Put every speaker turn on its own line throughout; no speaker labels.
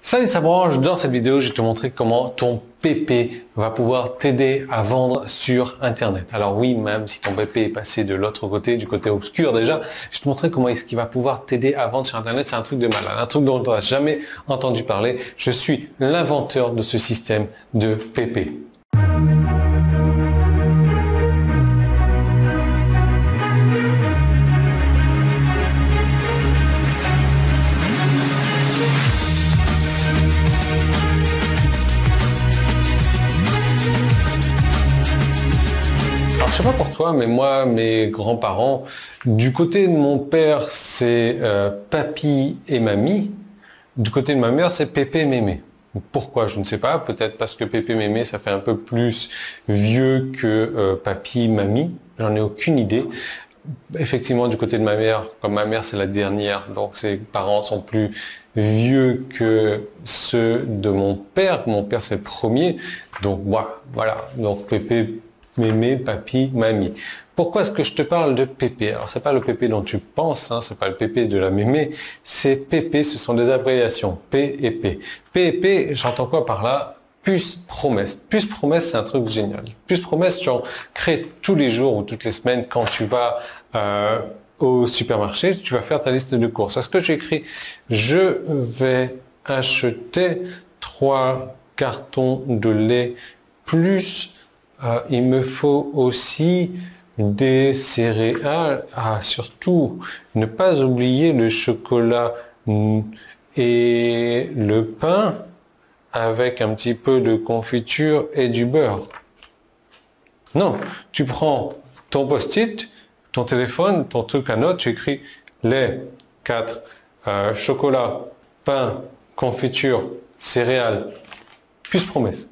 Salut, ça branche. Dans cette vidéo, je vais te montrer comment ton PP va pouvoir t'aider à vendre sur Internet. Alors oui, même si ton PP est passé de l'autre côté, du côté obscur déjà, je vais te montrer comment est-ce qu'il va pouvoir t'aider à vendre sur Internet. C'est un truc de malade, un truc dont tu n'as jamais entendu parler. Je suis l'inventeur de ce système de PP. Alors, je sais pas pour toi, mais moi, mes grands-parents, du côté de mon père, c'est papy et mamie. Du côté de ma mère, c'est pépé mémé. Pourquoi? Je ne sais pas. Peut-être parce que pépé mémé, ça fait un peu plus vieux que papy, mamie. J'en ai aucune idée. Effectivement, du côté de ma mère, comme ma mère, c'est la dernière, donc ses parents sont plus vieux que ceux de mon père. Mon père, c'est le premier. Donc, voilà. Donc, pépé, mémé, papy, mamie. Pourquoi est-ce que je te parle de PP? Alors, c'est pas le PP dont tu penses, hein, c'est pas le PP de la mémé, c'est PP, ce sont des abréviations, P et P. P et P, j'entends quoi par là? Puce promesse. Puce promesse, c'est un truc génial. Puce promesse, tu en crées tous les jours ou toutes les semaines quand tu vas au supermarché, tu vas faire ta liste de courses. Est-ce que tu écris, je vais acheter 3 cartons de lait plus il me faut aussi des céréales. Ah, surtout, ne pas oublier le chocolat et le pain avec un petit peu de confiture et du beurre. Non, tu prends ton post-it, ton téléphone, ton truc à notes, tu écris lait, 4, chocolat, pain, confiture, céréales. Puce promesse.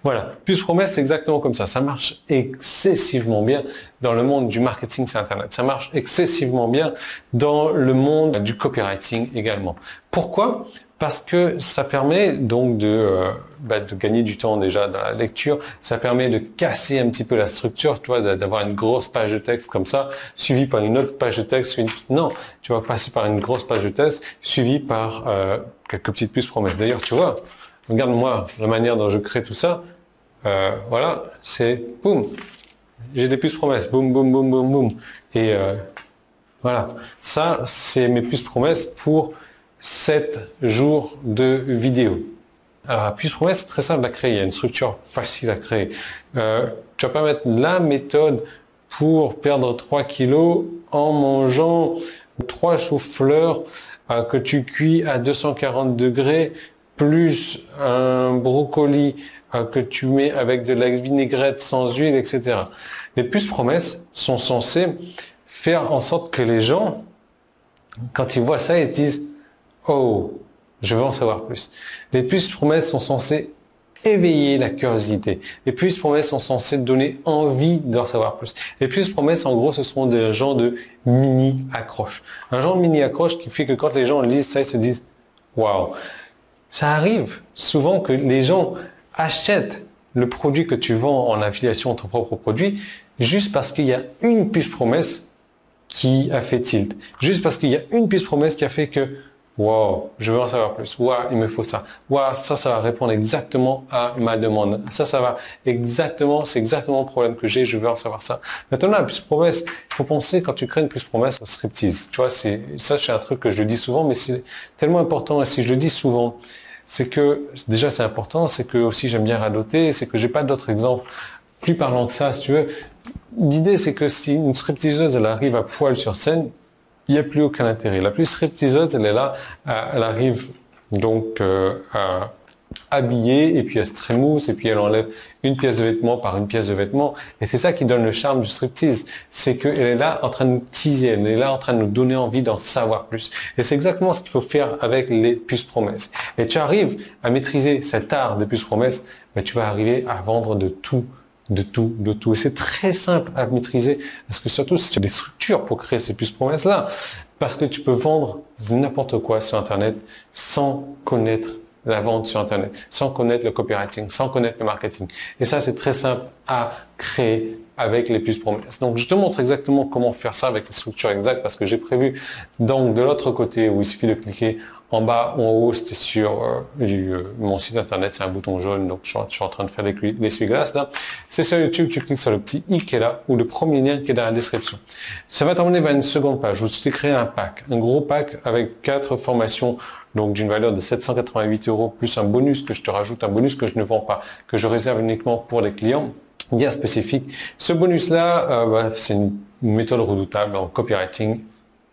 Voilà. Puce promesse, c'est exactement comme ça. Ça marche excessivement bien dans le monde du marketing sur Internet. Ça marche excessivement bien dans le monde du copywriting également. Pourquoi? Parce que ça permet donc de gagner du temps déjà dans la lecture. Ça permet de casser un petit peu la structure, tu vois, d'avoir une grosse page de texte comme ça, suivie par une autre page de texte. Non, tu vas passer par une grosse page de texte, suivie par quelques petites puces promesses. D'ailleurs, tu vois, regarde-moi la manière dont je crée tout ça. Voilà, c'est boum. J'ai des puces promesses. Boum, boum, boum, boum, boum. Et voilà. Ça, c'est mes puces promesses pour 7 jours de vidéo. Alors, la puce promesse, c'est très simple à créer. Il y a une structure facile à créer. Tu vas pas mettre la méthode pour perdre 3 kilos en mangeant 3 choux-fleurs que tu cuis à 240 degrés plus un brocoli que tu mets avec de la vinaigrette sans huile, etc. Les puces promesses sont censées faire en sorte que les gens, quand ils voient ça, ils se disent « Oh, je veux en savoir plus ». Les puces promesses sont censées éveiller la curiosité. Les puces promesses sont censées donner envie d'en savoir plus. Les puces promesses, en gros, ce sont des genres de mini-accroches. Un genre de mini-accroche qui fait que quand les gens lisent ça, ils se disent « Waouh ». Ça arrive souvent que les gens achètent le produit que tu vends en affiliation à ton propre produit juste parce qu'il y a une puce promesse qui a fait tilt. Juste parce qu'il y a une puce promesse qui a fait que wow, je veux en savoir plus. Wow, il me faut ça. Wow, ça va répondre exactement à ma demande. Ça va exactement, c'est exactement le problème que j'ai. Je veux en savoir ça. Maintenant, la puce promesse, il faut penser quand tu crées une puce promesse au striptease. Tu vois, c'est un truc que je dis souvent, mais c'est tellement important. Et si je le dis souvent, c'est que déjà c'est important, c'est que aussi j'aime bien radoter, c'est que j'ai pas d'autres exemples plus parlants que ça, si tu veux. L'idée, c'est que si une stripteaseuse elle arrive à poil sur scène, il n'y a plus aucun intérêt. La plus stripteaseuse, elle est là, elle arrive donc habillée et puis elle se trémousse et puis elle enlève une pièce de vêtement par une pièce de vêtement. Et c'est ça qui donne le charme du striptease. C'est qu'elle est là en train de nous teaser, elle est là en train de nous donner envie d'en savoir plus. Et c'est exactement ce qu'il faut faire avec les puces promesses. Et tu arrives à maîtriser cet art des puces promesses, mais tu vas arriver à vendre de tout. Et c'est très simple à maîtriser parce que surtout si tu as des structures pour créer ces puces promesses là, parce que tu peux vendre n'importe quoi sur Internet sans connaître la vente sur Internet, sans connaître le copywriting, sans connaître le marketing. Et ça, c'est très simple à créer avec les puces promesses. Donc, je te montre exactement comment faire ça avec les structures exactes parce que j'ai prévu donc de l'autre côté où il suffit de cliquer En bas ou en haut, c'était sur mon site internet, c'est un bouton jaune, donc je suis en train de faire l'essuie-glace là. C'est sur YouTube, tu cliques sur le petit i qui est là, ou le premier lien qui est dans la description. Ça va t'emmener vers une seconde page où tu t'es créé un pack, un gros pack avec 4 formations, donc d'une valeur de 788 € plus un bonus que je te rajoute, un bonus que je ne vends pas, que je réserve uniquement pour les clients bien spécifiques. Ce bonus-là, c'est une méthode redoutable en copywriting,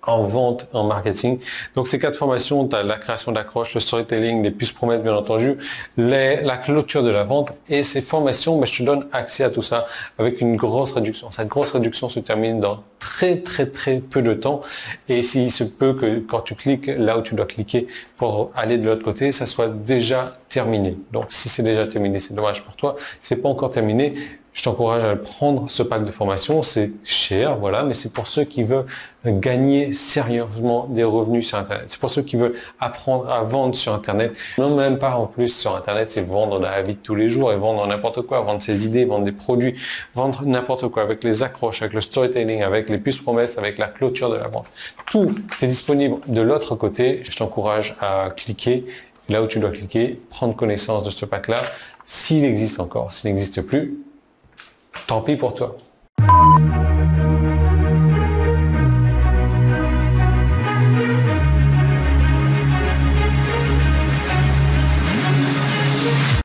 en vente, en marketing. Donc ces 4 formations, tu as la création d'accroches, le storytelling, les puces promesses bien entendu, la clôture de la vente, et ces formations, je te donne accès à tout ça avec une grosse réduction. Cette grosse réduction se termine dans très peu de temps, et s'il se peut que quand tu cliques là où tu dois cliquer pour aller de l'autre côté, ça soit déjà terminé. Donc si c'est déjà terminé, c'est dommage pour toi. C'est pas encore terminé, je t'encourage à prendre ce pack de formation. C'est cher, voilà, mais c'est pour ceux qui veulent gagner sérieusement des revenus sur Internet. C'est pour ceux qui veulent apprendre à vendre sur Internet. Non, même pas en plus sur Internet, c'est vendre dans la vie de tous les jours et vendre n'importe quoi, vendre ses idées, vendre des produits, vendre n'importe quoi avec les accroches, avec le storytelling, avec les puces promesses, avec la clôture de la vente. Tout est disponible de l'autre côté. Je t'encourage à cliquer là où tu dois cliquer, prendre connaissance de ce pack-là. S'il existe encore, s'il n'existe plus, tant pis pour toi.